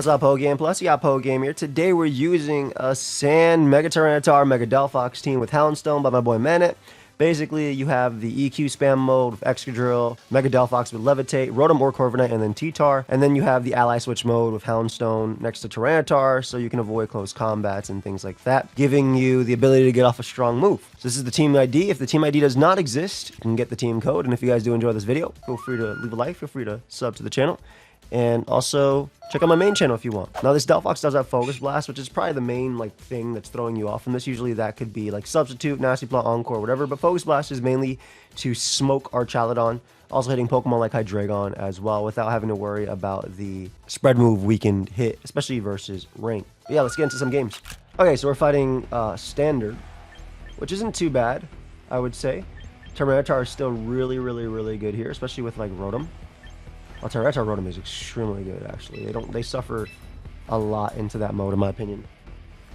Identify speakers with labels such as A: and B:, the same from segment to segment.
A: What's up, Pokeaim? Plus, you got Pokeaim here. Today, we're using a Sand Mega Tyranitar Mega Delphox team with Houndstone by my boy Manet. Basically, you have the EQ spam mode with Excadrill, Mega Delphox with Levitate, Rotom or Corviknight, and then T-Tar. And then you have the Ally Switch mode with Houndstone next to Tyranitar, so you can avoid close combats and things like that, giving you the ability to get off a strong move. So this is the team ID. If the team ID does not exist, you can get the team code. And if you guys do enjoy this video, feel free to leave a like, feel free to sub to the channel. And also, check out my main channel if you want. Now, this Delphox does have Focus Blast, which is probably the main thing that's throwing you off from this. Usually that could be like Substitute, Nasty Plot, Encore, whatever. But Focus Blast is mainly to smoke our Chaladon. Also hitting Pokemon like Hydreigon as well without having to worry about the spread move weakened hit, especially versus Rain. But yeah, let's get into some games. Okay, so we're fighting Standard, which isn't too bad, I would say. Tyranitar is still really good here, especially with like Rotom. Well, Tyranitar Rotom is extremely good, actually. They suffer a lot into that mode, in my opinion.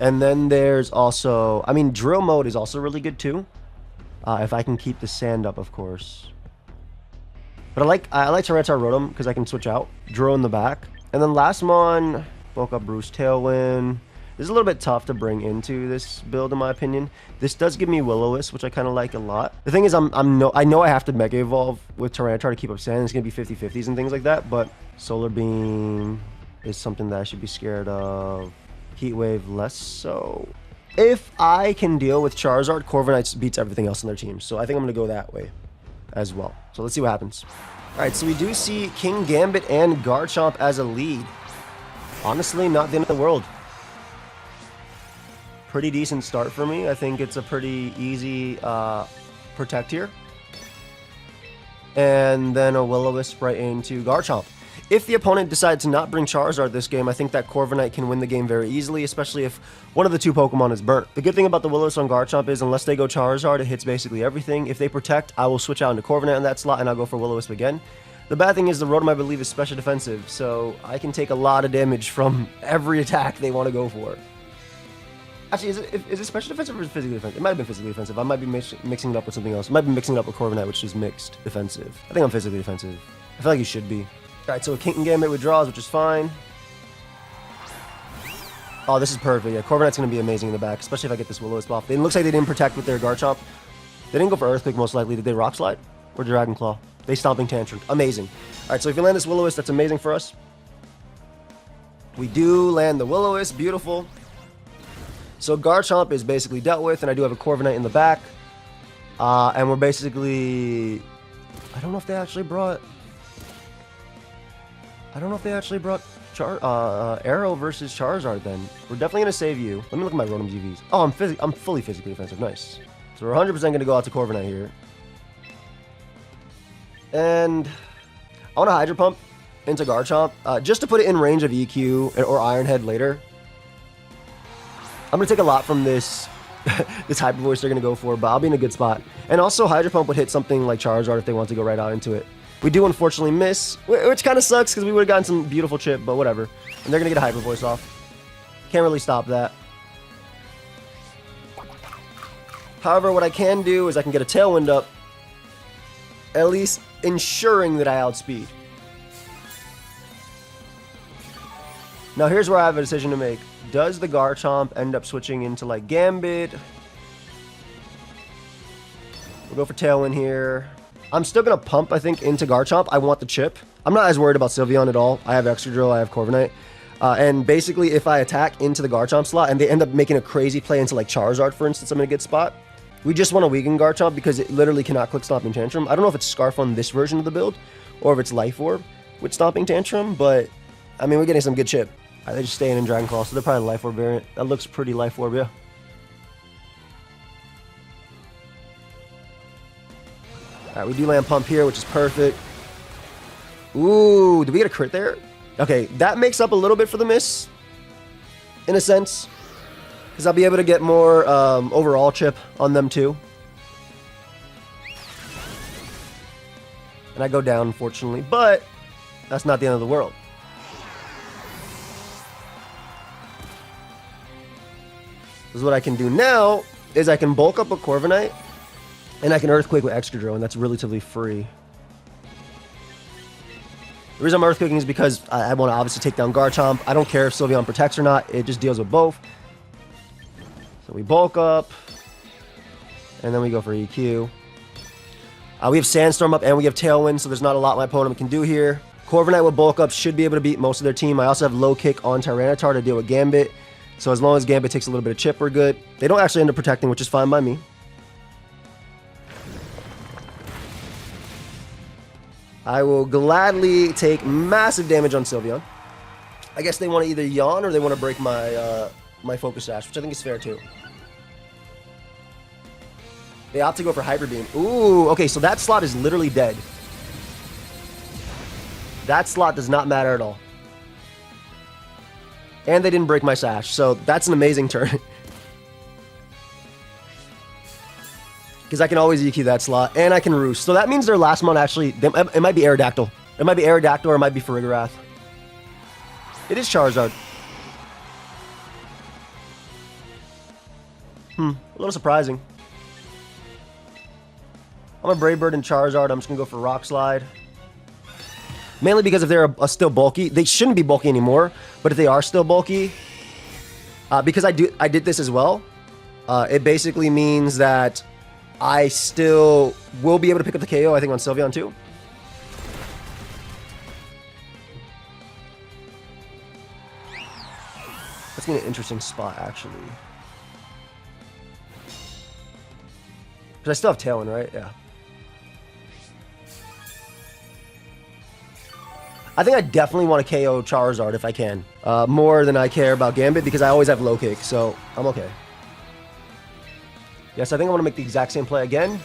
A: And then there's also, I mean, Drill mode is also really good too. If I can keep the sand up, of course. But I like Tyranitar Rotom because I can switch out. Drill in the back. And then last mon, bulk up Bruce Tailwind. This is a little bit tough to bring into this build, in my opinion. This does give me Will-O-Wisp, which I kind of like a lot. The thing is, I know I have to Mega Evolve with Tyranitar to keep up sand. It's going to be 50-50s and things like that, but Solar Beam is something that I should be scared of. Heat Wave, less so. If I can deal with Charizard, Corviknight beats everything else in their team, so I think I'm going to go that way as well. So let's see what happens. All right, so we do see King Gambit and Garchomp as a lead. Honestly, not the end of the world. Pretty decent start for me. I think it's a pretty easy protect here. And then a Will-O-Wisp right into Garchomp. If the opponent decides to not bring Charizard this game, I think that Corviknight can win the game very easily, especially if one of the two Pokemon is burnt. The good thing about the Will-O-Wisp on Garchomp is unless they go Charizard, it hits basically everything. If they protect, I will switch out into Corviknight in that slot and I'll go for Will-O-Wisp again. The bad thing is the Rotom, I believe, is special defensive, so I can take a lot of damage from every attack they want to go for. Actually, is it special defensive or is it physically defensive? It might have been physically defensive. I might be mixing it up with something else. I might be mixing it up with Corviknight, which is mixed defensive. I think I'm physically defensive. I feel like you should be. Alright, so a King Gambit withdraws, which is fine. Oh, this is perfect. Yeah, Corviknight's going to be amazing in the back, especially if I get this Will-O-Wisp off. It looks like they didn't protect with their Garchomp. They didn't go for Earthquake, most likely. Did they Rock Slide? Or Dragon Claw? They Stomping Tantrum. Amazing. Alright, so if you land this Will-O-Wisp, that's amazing for us. We do land the Will-O-Wisp. Beautiful. So Garchomp is basically dealt with, and I do have a Corviknight in the back. And we're basically... I don't know if they actually brought... Arrow versus Charizard then. We're definitely going to save you. Let me look at my Rotom GVs. Oh, I'm fully physically defensive. Nice. So we're 100% going to go out to Corviknight here. And I want to Hydro Pump into Garchomp just to put it in range of EQ or Iron Head later. I'm going to take a lot from this this Hyper Voice they're going to go for, but I'll be in a good spot. And also, Hydro Pump would hit something like Charizard if they want to go right out into it. We do unfortunately miss, which kind of sucks because we would have gotten some beautiful chip, but whatever. And they're going to get a Hyper Voice off. Can't really stop that. However, what I can do is I can get a Tailwind up, at least ensuring that I outspeed. Now, here's where I have a decision to make. Does the Garchomp end up switching into, like, Gambit? We'll go for Tailwind here. I'm still going to pump, I think, into Garchomp. I want the chip. I'm not as worried about Sylveon at all. I have Excadrill, I have Corviknight. And basically, if I attack into the Garchomp slot and they end up making a crazy play into, like, Charizard, for instance, I'm in a good spot. We just want to weaken Garchomp because it literally cannot click Stomping Tantrum. I don't know if it's Scarf on this version of the build or if it's Life Orb with Stomping Tantrum, but, I mean, we're getting some good chip. They're just staying in Dragon Claw, so they're probably Life Orb variant. That looks pretty Life Orb, yeah. Alright, we do land Pump here, which is perfect. Ooh, did we get a crit there? Okay, that makes up a little bit for the miss, in a sense. Because I'll be able to get more overall chip on them, too. And I go down, unfortunately, but that's not the end of the world. Because what I can do now is I can bulk up a Corviknight, and I can Earthquake with Excadrill, and that's relatively free. The reason I'm Earthquaking is because I want to obviously take down Garchomp. I don't care if Sylveon protects or not. It just deals with both. So we bulk up. And then we go for EQ. We have Sandstorm up and we have Tailwind, so there's not a lot my opponent can do here. Corviknight with bulk up should be able to beat most of their team. I also have low kick on Tyranitar to deal with Gambit. So as long as Gambit takes a little bit of chip, we're good. They don't actually end up protecting, which is fine by me. I will gladly take massive damage on Sylveon. I guess they want to either yawn or they want to break my my Focus Sash, which I think is fair too. They opt to go for Hyper Beam. Ooh, okay, so that slot is literally dead. That slot does not matter at all. And they didn't break my Sash, so that's an amazing turn. Because I can always EQ that slot, and I can Roost. So that means their last mon actually... It might be Aerodactyl. It might be Aerodactyl, or it might be Farigarath. It is Charizard. A little surprising. I'm a Brave Bird and Charizard. I'm just going to go for Rock Slide. Mainly because if they're still bulky, they shouldn't be bulky anymore. But if they are still bulky, because I did this as well, it basically means that I still will be able to pick up the KO, I think, on Sylveon too. That's gonna be an interesting spot, actually. Because I still have Tailwind, right? Yeah. I think I definitely want to KO Charizard if I can. More than I care about Gambit because I always have low kick, so I'm okay. Yes, I think I want to make the exact same play again.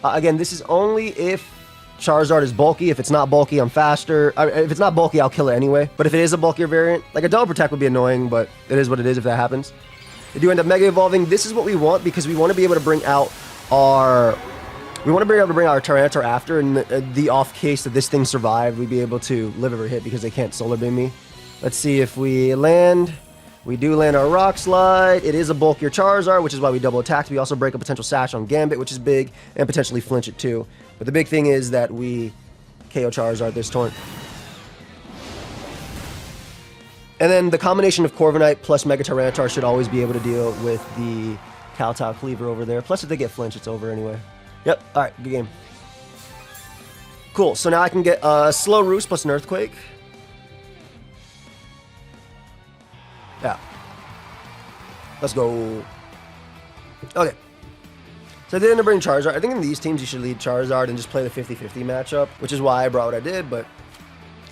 A: Again, this is only if Charizard is bulky. If it's not bulky, I'm faster. If it's not bulky, I'll kill it anyway. But if it is a bulkier variant, like a Double Protect would be annoying, but it is what it is if that happens. They do end up Mega Evolving. This is what we want because we want to be able to bring out our... We want to be able to bring our Tyranitar after, and the off case that this thing survived, we'd be able to live every hit because they can't Solar Beam me. Let's see if we land. We do land our Rock Slide. It is a bulkier Charizard, which is why we double attacked. We also break a potential Sash on Gambit, which is big, and potentially flinch it too. But the big thing is that we KO Charizard this turn. And then the combination of Corviknight plus Mega Tyranitar should always be able to deal with the Kowtow Cleaver over there. Plus, if they get flinch, it's over anyway. Yep, alright, good game. Cool, so now I can get a Slow Roost plus an Earthquake. Yeah. Let's go. Okay. So I did end up bringing Charizard. I think in these teams you should lead Charizard and just play the 50-50 matchup, which is why I brought what I did, but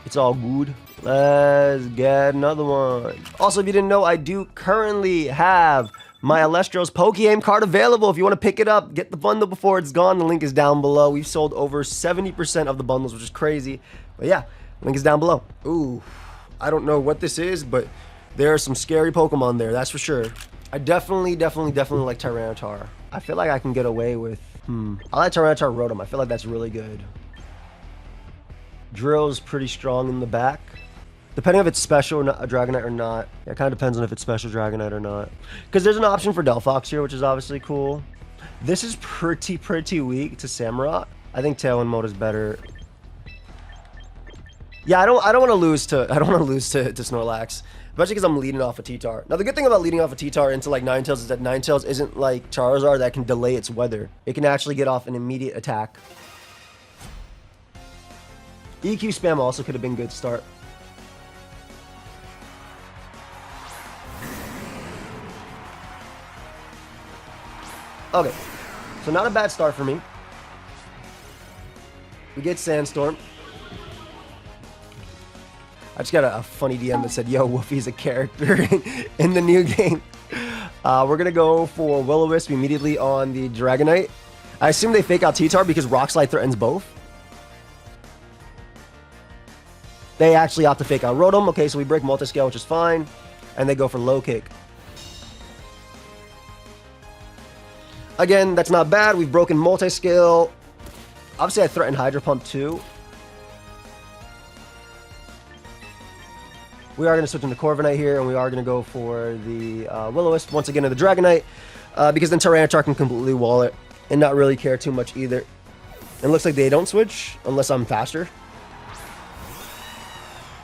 A: it's all good. Let's get another one. Also, if you didn't know, I do currently have my Alestro's Pokeaim card available. If you want to pick it up, get the bundle before it's gone. The link is down below. We've sold over 70% of the bundles, which is crazy. But yeah, link is down below. Ooh, I don't know what this is, but there are some scary Pokemon there, that's for sure. I definitely like Tyranitar. I feel like I can get away with... I like Tyranitar Rotom. I feel like that's really good. Drill's pretty strong in the back. Depending if it's special Dragonite or not. Yeah, it kind of depends on if it's special Dragonite or not. Because there's an option for Delphox here, which is obviously cool. This is pretty weak to Samurott. I think Tailwind mode is better. Yeah, I don't want to lose to Snorlax. Especially because I'm leading off a T-Tar. Now the good thing about leading off a T-Tar into like Ninetales is that Ninetales isn't like Charizard that can delay its weather. It can actually get off an immediate attack. EQ spam also could have been good start. Okay, so not a bad start for me. We get Sandstorm. I just got a funny DM that said, yo, Woofy's a character in the new game. We're going to go for Will-O-Wisp immediately on the Dragonite. I assume they fake out T-Tar because Rock Slide threatens both. They actually opt to fake out Rotom. Okay, so we break Multiscale, which is fine. And they go for Low Kick. Again, that's not bad. We've broken Multiscale. Obviously, I threatened Hydro Pump too. We are going to switch into Corviknight here, and we are going to go for the Will-O-Wisp once again to the Dragonite, because then Tyranitar can completely wall it and not really care too much either. And it looks like they don't switch unless I'm faster.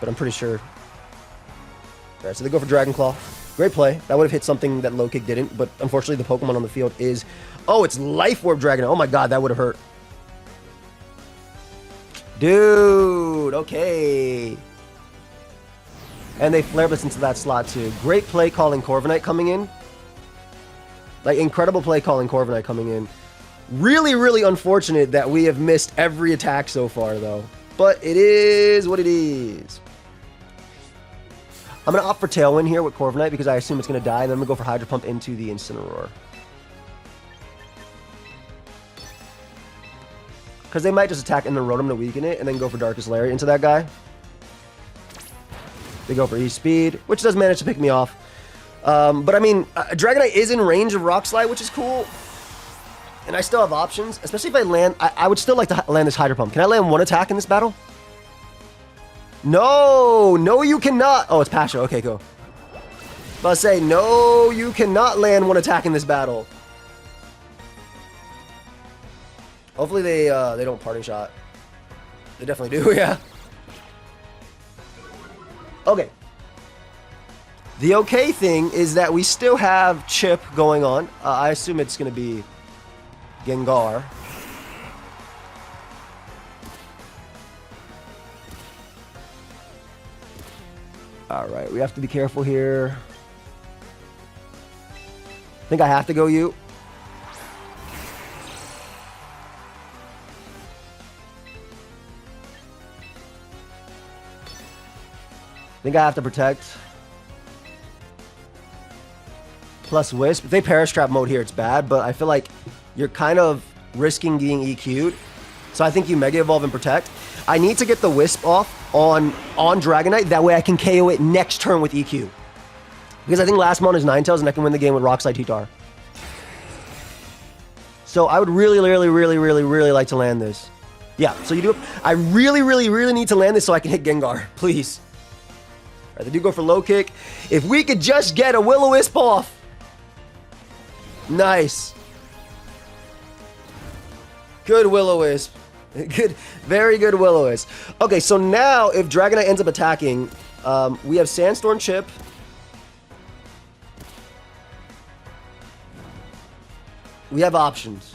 A: but I'm pretty sure. All right, so they go for Dragon Claw. Great play. That would have hit something that low kick didn't, but unfortunately the Pokemon on the field is... Oh, it's Life Orb Dragon. Oh my god, that would have hurt. Dude, okay. And they Flare Blitz into that slot too. Great play calling Corviknight coming in. Like, incredible play calling Corviknight coming in. Really, really unfortunate that we have missed every attack so far, though. But it is what it is. I'm going to opt for Tailwind here with Corviknight because I assume it's going to die. And then I'm going to go for Hydro Pump into the Incineroar. Because they might just attack in the Rotom to weaken it and then go for Darkest Lair into that guy. They go for E-Speed, which does manage to pick me off. But I mean, Dragonite is in range of Rock Slide, which is cool. And I still have options, especially if I land... I would still like to land this Hydro Pump. Can I land one attack in this battle? No! No, you cannot! Oh, it's Pasha. Okay, go. But I say, no, you cannot land one attack in this battle. Hopefully they don't Parting Shot. They definitely do, yeah. Okay. The okay thing is that we still have Chip going on. I assume it's going to be Gengar. Alright, we have to be careful here. I think I have to go you. I think I have to protect. Plus Wisp. If they Perish Trap mode here, it's bad, but I feel like you're kind of risking being EQ'd. So I think you Mega Evolve and Protect. I need to get the Wisp off on Dragonite. That way I can KO it next turn with EQ. Because I think last mon is Ninetales and I can win the game with Rock Slide T-Tar. So I would really like to land this. Yeah, so you do it. I really need to land this so I can hit Gengar. Please. All right, they do go for low kick. If we could just get a Will-O-Wisp off. Nice. Good Will-O-Wisp. Good, very good Will-O-Wisp. Okay, so now if Dragonite ends up attacking, we have Sandstorm Chip. We have options.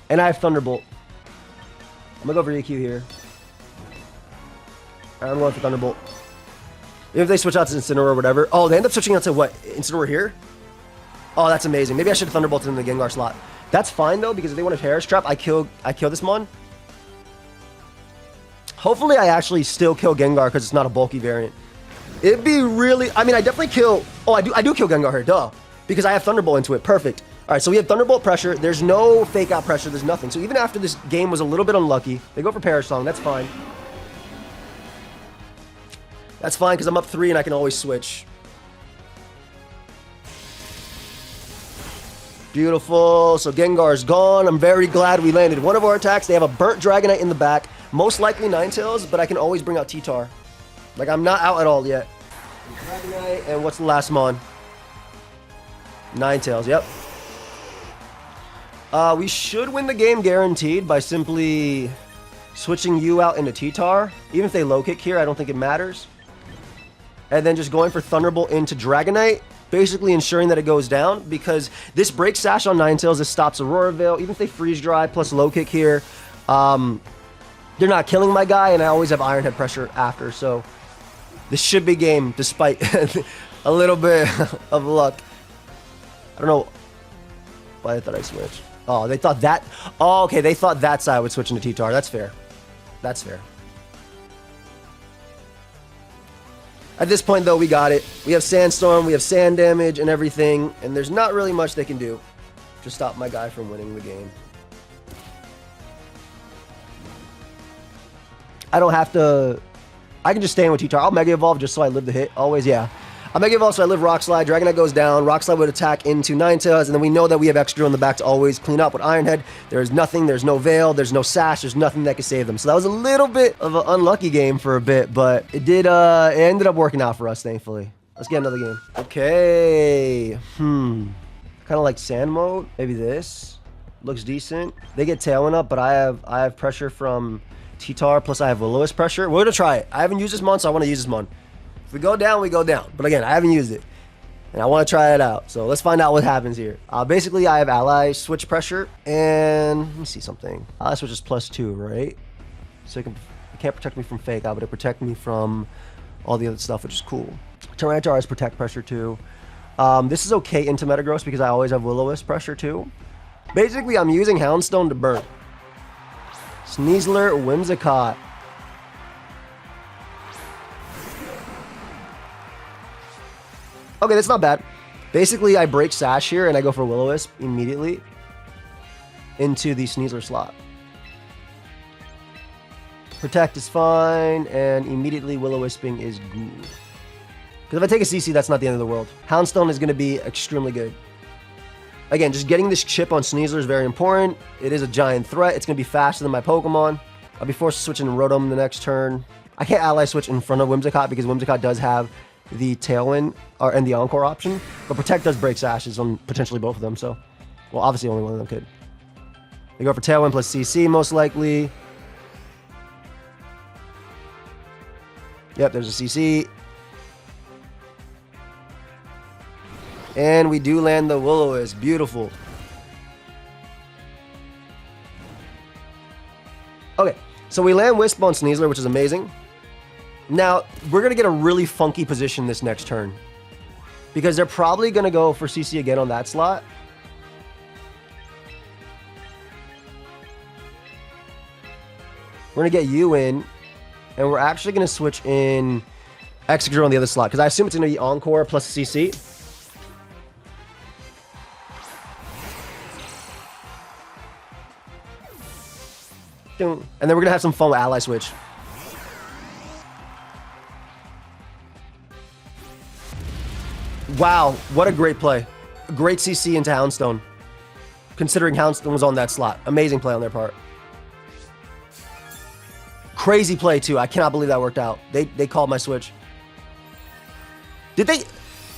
A: And I have Thunderbolt. I'm gonna go for EQ here. I'm going for Thunderbolt. Even if they switch out to Incineroar or whatever. Oh, they end up switching out to what? Incineroar here? Oh, that's amazing. Maybe I should have Thunderbolted in the Gengar slot. That's fine, though, because if they want to Perish Trap, I kill this Mon. Hopefully, I actually still kill Gengar because it's not a bulky variant. It'd be really... I mean, I definitely kill... Oh, I do kill Gengar here, duh. Because I have Thunderbolt into it. Perfect. All right, so we have Thunderbolt pressure. There's no fake out pressure. There's nothing. So even after this game was a little bit unlucky, they go for Perish Song. That's fine. That's fine because I'm up 3 and I can always switch. Beautiful. So Gengar's gone. I'm very glad we landed one of our attacks. They have a burnt Dragonite in the back. Most likely Ninetales, but I can always bring out T-Tar. Like, I'm not out at all yet. Dragonite, and what's the last Mon? Ninetales, yep. We should win the game guaranteed by simply switching you out into T-Tar. Even if they low kick here, I don't think it matters. And then just going for Thunderbolt into Dragonite, basically ensuring that it goes down, because this Break Sash on Ninetales, this stops Aurora Veil. Even if they Freeze Dry plus low kick here, they're not killing my guy, and I always have Iron Head pressure after, so this should be game, despite a little bit of luck. I don't know why they thought I switched. Oh, they thought that... Oh, okay, they thought that side would switch into T-Tar. That's fair. That's fair. At this point, though, we got it. We have Sandstorm, we have Sand Damage and everything, and there's not really much they can do to stop my guy from winning the game. I don't have to... I can just stay in with T-Tar. I'll Mega Evolve just so I live the hit. Always, yeah. I'll Mega Evolve so I live Rock Slide. Dragonite goes down. Rock Slide would attack into Ninetales, and then we know that we have Excadrill in the back to always clean up with Iron Head. There is nothing. There's no Veil. There's no Sash. There's nothing that can save them. So that was a little bit of an unlucky game for a bit, but it did. It ended up working out for us, thankfully. Let's get another game. Okay. Kind of like Sand Mode. Maybe this looks decent. They get Tailwind up, but I have pressure from T-Tar, plus I have Will-O-Wisp pressure. We're gonna try it. I haven't used this mon, so I want to use this mon. If we go down, we go down. But again, I haven't used it. And I want to try it out. So let's find out what happens here. Basically, I have ally switch pressure. And let me see something. Ally switch is +2, right? So it can't protect me from fake out, but it protect me from all the other stuff, which is cool. Tyranitar has protect pressure too. This is okay into Metagross because I always have Will-O-Wisp pressure too. Basically, I'm using Houndstone to burn. Sneasler, Whimsicott. Okay, that's not bad. Basically, I break Sash here and I go for Will-O-Wisp immediately into the Sneasler slot. Protect is fine, and immediately Will-O-Wisping is good. Because if I take a CC, that's not the end of the world. Houndstone is going to be extremely good. Again, just getting this chip on Sneasler is very important. It is a giant threat. It's going to be faster than my Pokemon. I'll be forced to switch into Rotom the next turn. I can't ally switch in front of Whimsicott because Whimsicott does have the Tailwind and the Encore option. But Protect does break Sashes on potentially both of them. So, well, obviously only one of them could. They go for Tailwind plus CC most likely. Yep, there's a CC. And we do land the Will-O-Wisp. Beautiful. Okay, so we land Wisp on Sneasler, which is amazing. Now, we're going to get a really funky position this next turn. Because they're probably going to go for CC again on that slot. We're going to get you in. And we're actually going to switch in Excadrill on the other slot. Because I assume it's going to be Encore plus CC. And then we're going to have some fun with Ally Switch. Wow, what a great play. A great CC into Houndstone. Considering Houndstone was on that slot. Amazing play on their part. Crazy play, too. I cannot believe that worked out. They called my switch. Did they...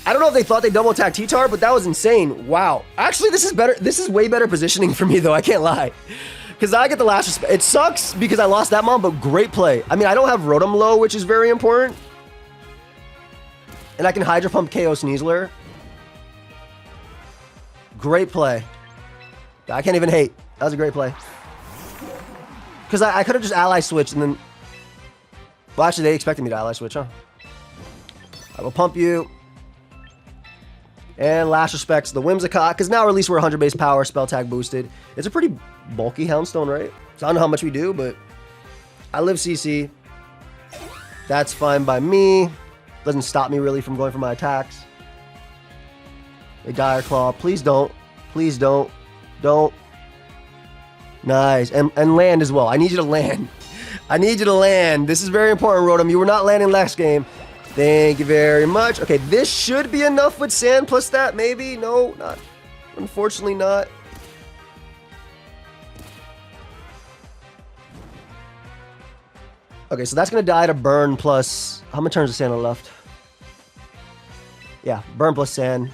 A: I don't know if they thought they double attacked T-Tar, but that was insane. Wow. Actually, this is better. This is way better positioning for me, though. I can't lie. Because I get the last respect. It sucks because I lost that mon, but great play. I mean, I don't have Rotom low, which is very important. And I can Hydro Pump KO Sneasler. Great play. I can't even hate. That was a great play. Because I could have just ally switched and then... Well, actually, they expected me to ally switch, huh? I will pump you. And last respects the Whimsicott, because now at least we're 100 base power, spell tag boosted. It's a pretty bulky Houndstone, right? So I don't know how much we do, but I live CC. That's fine by me. Doesn't stop me really from going for my attacks. A Dire Claw. Please don't. Please don't. Don't. Nice. And land as well. I need you to land. I need you to land. This is very important, Rotom. You were not landing last game. Thank you very much. Okay, this should be enough with Sand plus that, maybe? No, not. Unfortunately not. Okay, so that's going to die to Burn plus... How many turns of Sand are left? Yeah, Burn plus Sand.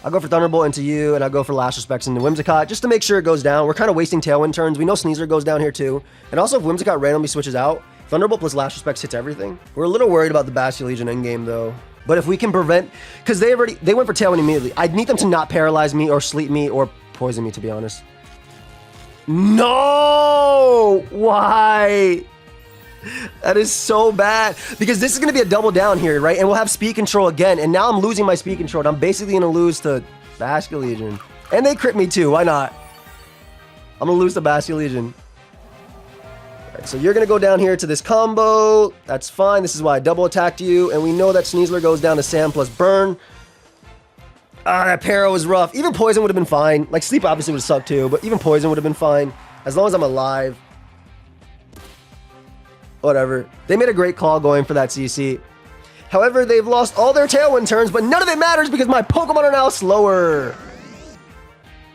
A: I'll go for Thunderbolt into you, and I'll go for Last Respects into Whimsicott, just to make sure it goes down. We're kind of wasting Tailwind turns. We know Sneasler goes down here, too. And also, if Whimsicott randomly switches out, Thunderbolt plus Last Respects hits everything. We're a little worried about the Bastion Legion endgame, though. But if we can prevent... Because they went for Tailwind immediately. I'd need them to not paralyze me, or sleep me, or poison me, to be honest. No! Why? That is so bad. Because this is going to be a double down here, right? And we'll have speed control again. And now I'm losing my speed control. And I'm basically going to lose to Bastion Legion. And they crit me too. Why not? I'm going to lose to Bastion Legion. Alright, so you're going to go down here to this combo. That's fine. This is why I double attacked you. And we know that Sneasler goes down to Sand plus Burn. Ah, that Para was rough. Even Poison would have been fine. Like, Sleep obviously would have sucked too. But even Poison would have been fine. As long as I'm alive. Whatever. They made a great call going for that CC. However, they've lost all their Tailwind turns, but none of it matters because my Pokemon are now slower.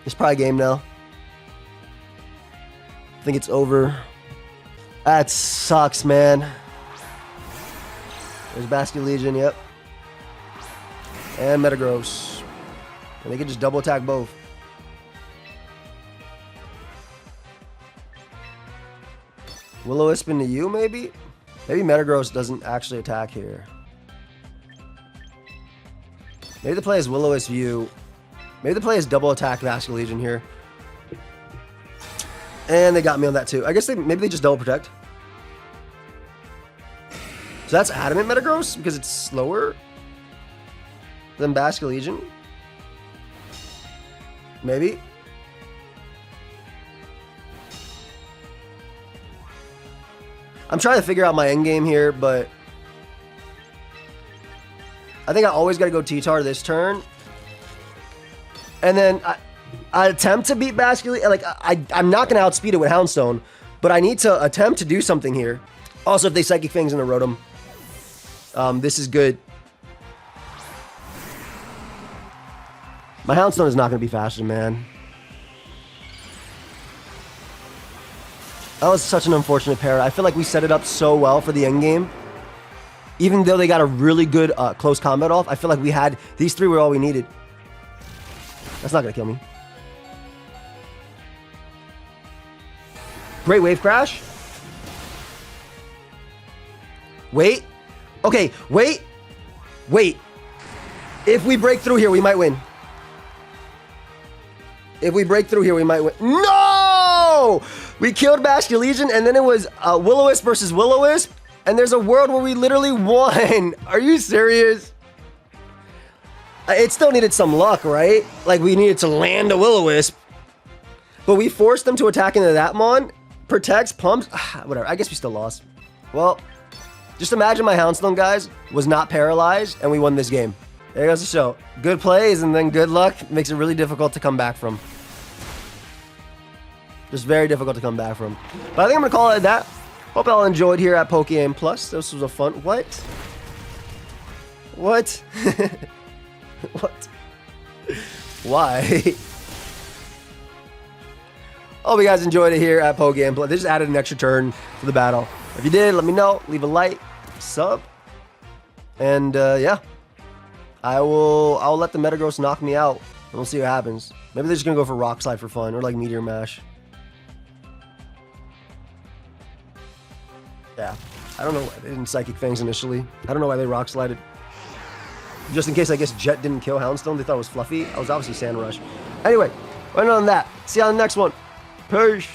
A: It's probably game now. I think it's over. That sucks, man. There's Bastion Legion, yep. And Metagross. And they can just double attack both. Will-O-Wisp into you, maybe? Maybe Metagross doesn't actually attack here. Maybe the play is Will-O-Wisp you. Maybe the play is double attack Vascular Legion here. And they got me on that too. I guess maybe they just double protect. So that's Adamant Metagross because it's slower than Vascular Legion. Maybe. I'm trying to figure out my end game here, but I think I always got to go T-Tar this turn. And then I attempt to beat Vascular. Like, I'm not going to outspeed it with Houndstone, but I need to attempt to do something here. Also, if they Psychic Fangs in a Rotom, this is good. My Houndstone is not going to be faster, man. That was such an unfortunate pair. I feel like we set it up so well for the end game. Even though they got a really good close combat off, I feel like we had... These three were all we needed. That's not going to kill me. Great Wave Crash. Wait. Okay, wait. Wait. If we break through here, we might win. If we break through here, we might win. No! We killed Vascular Legion, and then it was Will-O-Wisp versus Will-O-Wisp, and there's a world where we literally won. Are you serious? It still needed some luck, right? Like, we needed to land a Will-O-Wisp, but we forced them to attack into that Mon. Protects, pumps, whatever. I guess we still lost. Well, just imagine my Houndstone, guys, was not paralyzed, and we won this game. There goes the show. Good plays and then good luck makes it really difficult to come back from. Just very difficult to come back from. But I think I'm going to call it that. Hope y'all enjoyed here at Pokeaim Plus. This was a fun... What? What? What? Why? Hope you guys enjoyed it here at Pokeaim Plus. They just added an extra turn to the battle. If you did, let me know. Leave a like, sub. And yeah. I'll let the Metagross knock me out. And we'll see what happens. Maybe they're just going to go for Rock Slide for fun. Or like Meteor Mash. Yeah, I don't know why they didn't Psychic Fangs initially. I don't know why they Rock Slided. Just in case, I guess, Jet didn't kill Houndstone. They thought it was Fluffy. I was obviously Sand Rush. Anyway, right on that. See you on the next one. Peace.